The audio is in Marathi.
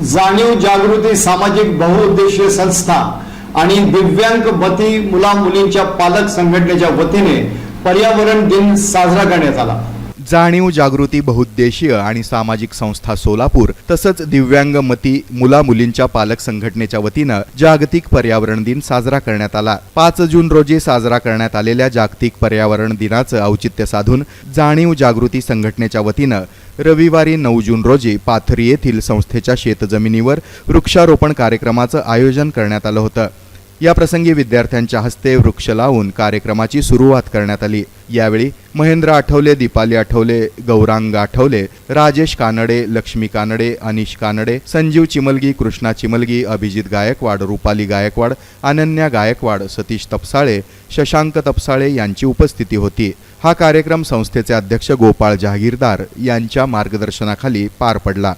जाणीव जागृती सामाजिक बहुउद्देशीय संस्था आणि दिव्यांग मती मुला मुलींच्या पालक संघटनेच्या वतीने पर्यावरण दिन साजरा करण्यात आला। जाणीव जागृती बहुउद्देशीय आणि सामाजिक संस्था सोलापूर तसंच दिव्यांग मती मुला मुलींच्या पालक संघटनेच्या वतीनं जागतिक पर्यावरण दिन साजरा करण्यात आला। 5 जून रोजी साजरा करण्यात आलेल्या जागतिक पर्यावरण दिनाचं औचित्य साधून जाणीव जागृती संघटनेच्या वतीनं रविवारी 9 जून रोजी पाथरी येथील संस्थेच्या शेतजमिनीवर वृक्षारोपण कार्यक्रमाचं आयोजन करण्यात आलं होतं। या प्रसंगी विद्यार्थ्यांच्या हस्ते वृक्ष लावून कार्यक्रमाची सुरुवात करण्यात आली। यावेळी महेंद्र आठवले, दीपाली आठवले, गौरांग आठवले, राजेश कानडे, लक्ष्मी कानडे, अनिश कानडे, संजीव चिमलगी, कृष्णा चिमलगी, अभिजित गायकवाड, रुपाली गायकवाड, अनन्या गायकवाड, सतीश तपसाळे, शशांक तपसाळे यांची उपस्थिती होती। हा कार्यक्रम संस्थेचे अध्यक्ष गोपाळ जहागीरदार यांच्या मार्गदर्शनाखाली पार पडला।